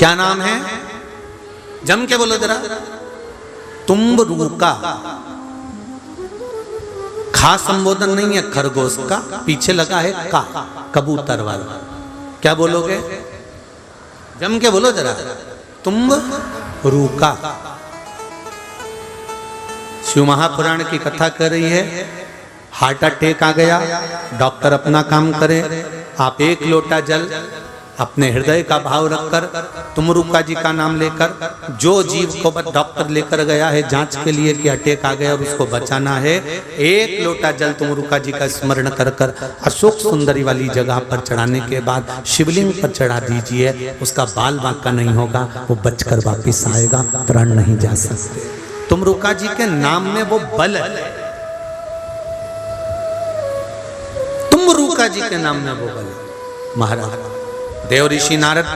क्या नाम है? जम के बोलो जरा। तुम्बरूका। खा संबोधन नहीं है खरगोश का, पीछे लगा है का, कबूतर वाला। क्या बोलोगे? जम के बोलो जरा। तुम्बरूका। शिव महापुराण की कथा कर रही है। हार्ट अटैक आ गया, डॉक्टर अपना काम करे, आप एक लोटा जल अपने हृदय का भाव रखकर तुमरुका जी का नाम लेकर, जो जीव को डॉक्टर लेकर गया है जांच के लिए कि अटैक आ गया और उसको बचाना है, एक लोटा जल तुमरुका जी का स्मरण कर कर अशोक सुंदरी वाली जगह पर चढ़ाने के बाद शिवलिंग पर चढ़ा दीजिए। उसका बाल बांका नहीं होगा, वो बचकर वापिस आएगा, प्राण नहीं जा सकते। तुमरुका जी के नाम में वो बल है। तुमरुका जी के नाम में वो बल है। महाराज देव ऋषि नारद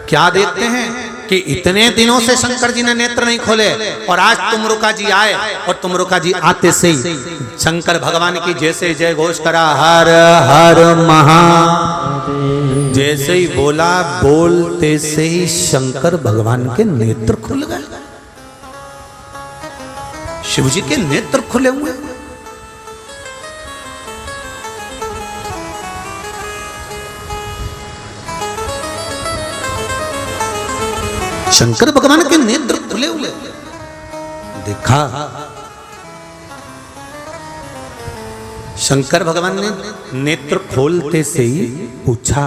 क्या देखते हैं कि इतने दिनों से शंकर जी ने नेत्र नहीं खोले और आज तुमरुका जी आए, और तुमरुका जी आते से ही शंकर भगवान की जैसे जय घोष करा, हर हर महादेव, जैसे ही बोला बोलते से ही शंकर भगवान के नेत्र खुल गए। शिव जी के नेत्र खुले हुए। शंकर भगवान के नेत्र खुले हुए। देखा शंकर भगवान ने नेत्र खोलते से ही पूछा,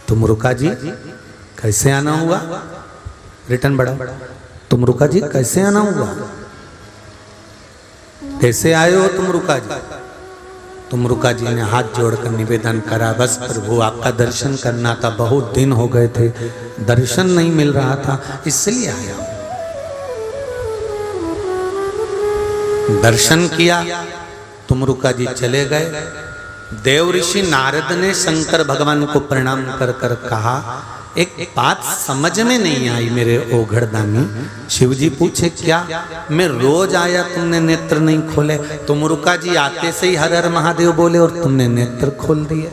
तुमरुका जी कैसे आना हुआ? रिटर्न बढ़ा। तुमरुका जी कैसे आना हुआ? कैसे आए हो तुमरुका जी? तुमरुका जी ने हाथ जोड़कर निवेदन करा, बस प्रभु आपका दर्शन करना था, बहुत दिन हो गए थे, दर्शन नहीं मिल रहा था, इसलिए आया हूं। दर्शन किया, तुमरुका जी चले गए। देव ऋषि नारद ने शंकर भगवान को प्रणाम कर कर कहा, एक बात समझ में नहीं आई मेरे ओघड़दानी। शिव जी पूछे क्या? मैं रोज आया, तुमने नेत्र नहीं खोले। तुमरुका जी आते से ही हर हर महादेव बोले और तुमने नेत्र खोल दिए।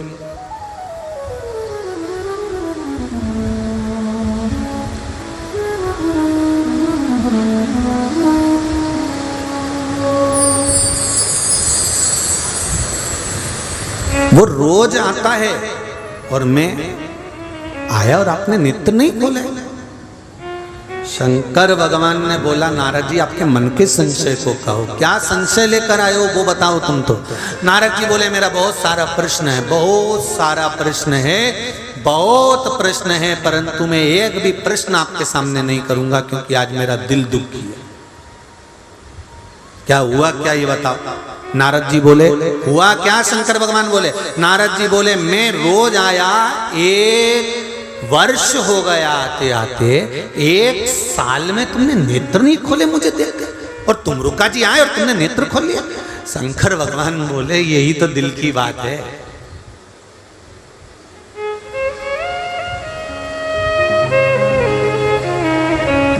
वो रोज आता है और मैं आया और आपने नेत्र नहीं खोले। शंकर भगवान ने बोला, नारद जी आपके मन के संशय को कहो, क्या संशय लेकर आए हो वो बताओ तुम तो। नारद जी बोले, मेरा बहुत सारा प्रश्न है, बहुत सारा प्रश्न है, बहुत प्रश्न है, परंतु मैं एक भी प्रश्न आपके सामने नहीं करूंगा क्योंकि आज मेरा दिल दुखी है। क्या हुआ क्या ये बताओ। नारद जी बोले, हुआ क्या? शंकर भगवान बोले, नारद जी बोले, मैं रोज आया, एक वर्ष हो गया आते आते, एक साल में तुमने नेत्र नहीं खोले मुझे देख कर, और तुमरुका जी आए और तुमने नेत्र खोल लिया। शंकर भगवान बोले, यही तो दिल की बात है।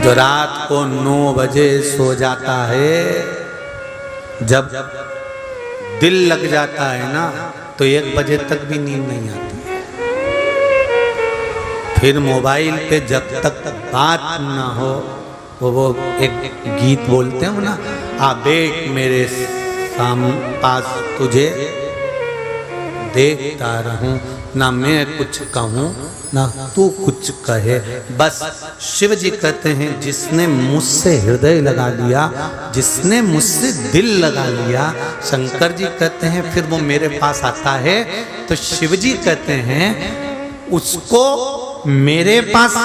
जो रात को 9 बजे सो जाता है, जब दिल लग जाता है ना तो 1 बजे तक भी नींद नहीं आती। फिर मोबाइल पे जब तक बात ना हो, वो एक गीत बोलते हैं ना, आ बैठ मेरे पास तुझे देखता रहूं, ना मैं कुछ कहूं ना तू कुछ कहे। बस शिव जी कहते हैं, जिसने मुझसे हृदय लगा लिया, जिसने मुझसे दिल लगा लिया, शंकर जी कहते हैं फिर वो मेरे पास आता है, तो शिव जी कहते हैं उसको मेरे पास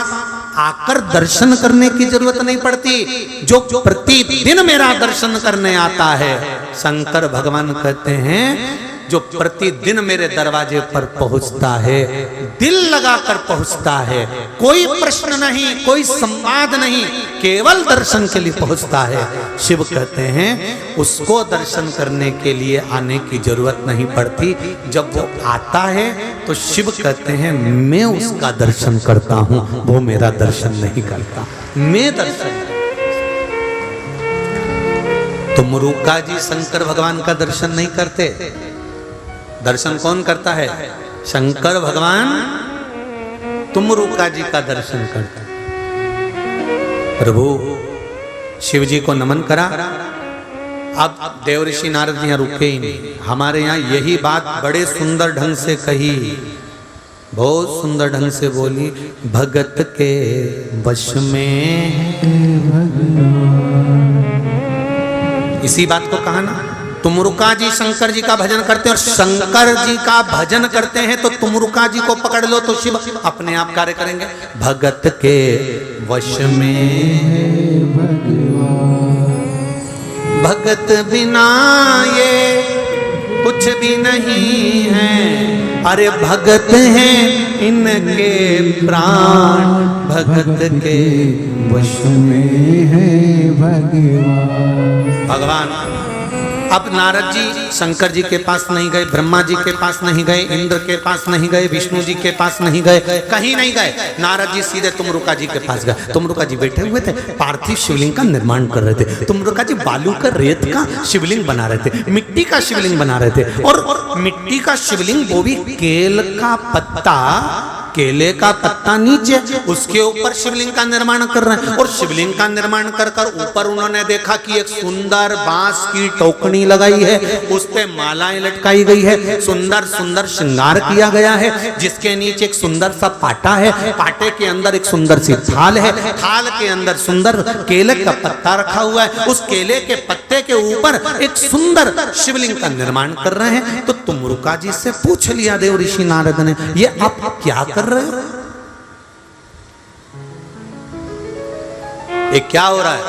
आकर दर्शन करने की जरूरत नहीं पड़ती, जो प्रतिदिन मेरा दर्शन करने आता है। शंकर भगवान कहते हैं जो प्रतिदिन मेरे दरवाजे पर पहुंचता है, दिल लगाकर पहुंचता है, कोई प्रश्न नहीं, कोई संवाद नहीं, केवल दर्शन के लिए पहुंचता है। शिव कहते हैं उसको दर्शन करने के लिए आने की जरूरत नहीं पड़ती, जब वो आता है तो शिव कहते हैं मैं उसका दर्शन करता हूं, वो मेरा दर्शन नहीं करता, मैं दर्शन। तो तुमरुका जी शंकर भगवान का दर्शन नहीं करते, दर्शन कौन करता है? शंकर भगवान तुमरुका जी का दर्शन करते। प्रभु शिव जी को नमन करा। अब देवऋषि नारद यहाँ रुके ही नहीं। हमारे यहाँ यही बात बड़े सुंदर ढंग से कही, बहुत सुंदर ढंग से बोली, भगत के वश में। इसी बात को कहा ना, तुमरुका जी शंकर जी का भजन करते हैं और शंकर जी का भजन करते हैं तो तुमरुका जी को पकड़ लो तो शिव अपने आप कार्य करेंगे। भगत के वश में भगत बिना ये कुछ भी नहीं है। अरे भगत हैं इनके प्राण, भगत के वश में है भगवान। अब नारद जी शंकर जी के पास नहीं गए, ब्रह्मा जी के पास नहीं गए, इंद्र के पास नहीं गए, विष्णु जी के पास नहीं गए, कहीं नहीं गए। नारद जी सीधे तुमरुका जी के पास गए। तुमरुका जी बैठे हुए थे, पार्थिव शिवलिंग का निर्माण कर रहे थे। तुमरुका जी बालू का, रेत का शिवलिंग बना रहे थे, मिट्टी का शिवलिंग बना रहे थे। और मिट्टी का शिवलिंग, वो भी केल का पत्ता, केले का पत्ता नीचे, उसके ऊपर शिवलिंग का निर्माण कर रहे हैं। और शिवलिंग का निर्माण कर कर ऊपर उन्होंने देखा कि एक सुंदर बांस की टोकनी लगाई है, उस पे मालाएं लटकाई गई है, सुंदर सुंदर श्रृंगार किया गया है, जिसके नीचे एक सुंदर सा पाटा है, पाटे के अंदर एक सुंदर सी थाल है, थाल के अंदर सुंदर केले का पत्ता रखा हुआ है, उस केले के पत्ते के ऊपर एक सुंदर शिवलिंग का निर्माण कर रहे हैं। तो तुमरुका जी से पूछ लिया देव ऋषि नारद ने, ये आप क्या कर रहे हो? ये क्या हो रहा है,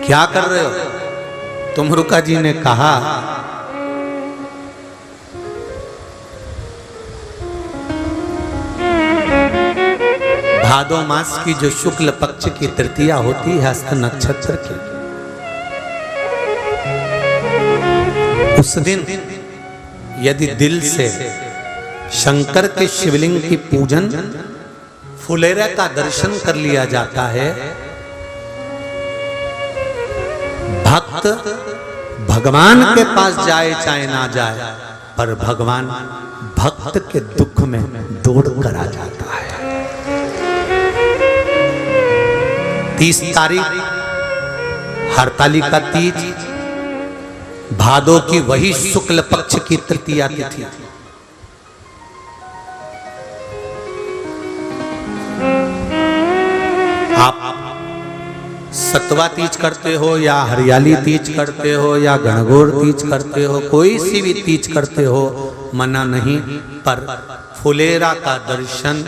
क्या कर रहे हो? तुमरुका जी ने कहा, भादो मास की जो शुक्ल पक्ष की तृतीया होती है हस्त नक्षत्र की, उस दिन यदि दिल से शंकर के शिवलिंग की पूजन, फुलेरा का दर्शन कर लिया जाता है, भक्त भगवान के पास जाए चाहे ना जाए, पर भगवान भक्त के दुख में दौड़ कर आ जाता है। 30 तारीख हरतालिका तीज, भादो की वही शुक्ल पक्ष की तृतीया तिथि। आप सतवा तीज करते हो या हरियाली तीज करते हो या गणगौर तीज करते हो, कोई सी भी तीज करते हो, मना नहीं, पर फुलेरा का दर्शन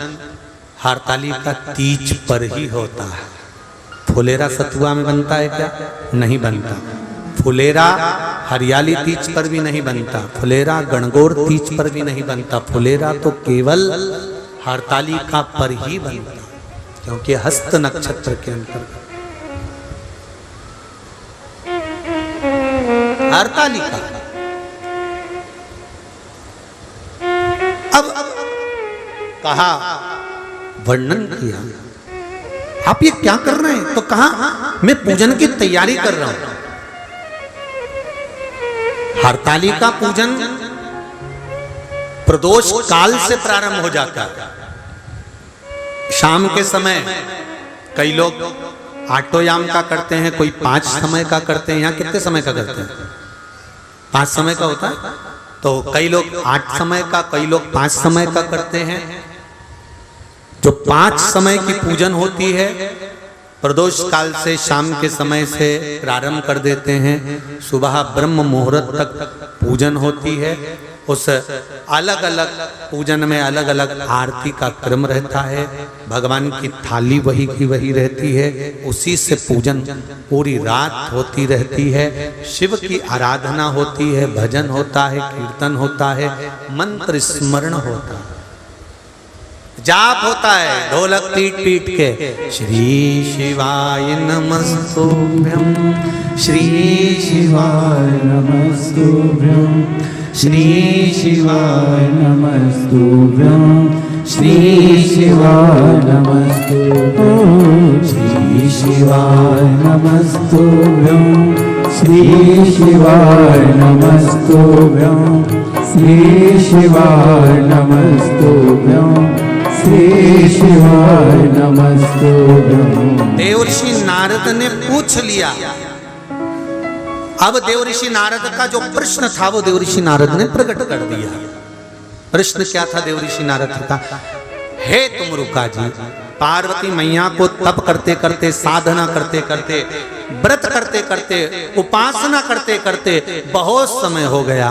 हरतालिका तीज पर ही होता है। फुलेरा सतुआ में बनता है क्या? नहीं बनता। फुलेरा हरियाली तीज पर भी नहीं बनता, फुलेरा गणगौर तीज पर भी नहीं बनता, फुलेरा तो केवल हरतालिका पर ही बनता, क्योंकि हस्त नक्षत्र के अंतर्गत हरतालिका। अब कहा, वर्णन किया, आप ये क्या कर रहे हैं? तो कहा, मैं पूजन की तैयारी कर रहा हूं। हरतालिका पूजन प्रदोष काल से प्रारंभ हो जाता है। शाम के समय कई लोग आटोयाम का करते हैं, कोई 5 समय का करते हैं। यहाँ कितने समय का करते हैं? 5 समय का होता है। तो कई लोग 8 समय का, कई लोग 5 समय का करते हैं। जो 5 समय की पूजन होती है, प्रदोष काल से शाम के समय से प्रारंभ कर देते हैं। सुबह ब्रह्म मुहूर्त तक पूजन होती है। उस अलग अलग पूजन में अलग अलग आरती का क्रम रहता है, भगवान की थाली वही की वही रहती है, उसी से पूजन पूरी रात होती रहती है। शिव की आराधना होती है, भजन होता है, कीर्तन होता है, मंत्र स्मरण होता है, जाप होता है ढोलक पीट पीट के। श्री शिवाय नमस्तुभ्यं, श्री शिवाय नमस्तुभ्यं, श्री शिवाय नमस्तुभ्यं, श्री शिवाय नमस्तुभ्यं, श्री शिवाय नमस्तुभ्यं, श्री शिवाय नमस्तुभ्यं, श्री शिवाय नमस्तुभ्यं, देवर्षि नारद ने पूछ लिया। अब देवर्षि नारद का जो प्रश्न था वो देवर्षि नारद ने प्रकट कर दिया। प्रश्न क्या था देवर्षि नारद का? हे तुमरुका जी, पार्वती मैया को तप करते करते, साधना करते करते, व्रत करते करते, उपासना करते करते बहुत समय हो गया,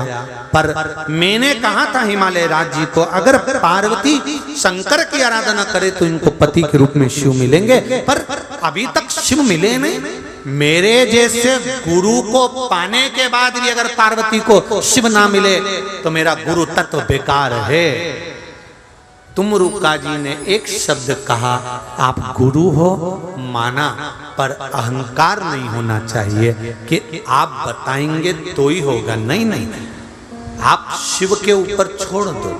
पर मैंने कहा था हिमालय राज जी को अगर पार्वती शंकर की आराधना करे तो इनको पति के रूप में शिव मिलेंगे, पर अभी तक शिव मिले नहीं। मेरे जैसे गुरु को पाने के बाद भी अगर पार्वती को शिव ना मिले तो मेरा गुरु तत्व बेकार है। तुमरुका जी ने एक शब्द कहा, आप गुरु हो माना, पर अहंकार नहीं होना चाहिए कि आप बताएंगे तो ही होगा। नहीं नहीं, आप शिव के ऊपर छोड़ दो।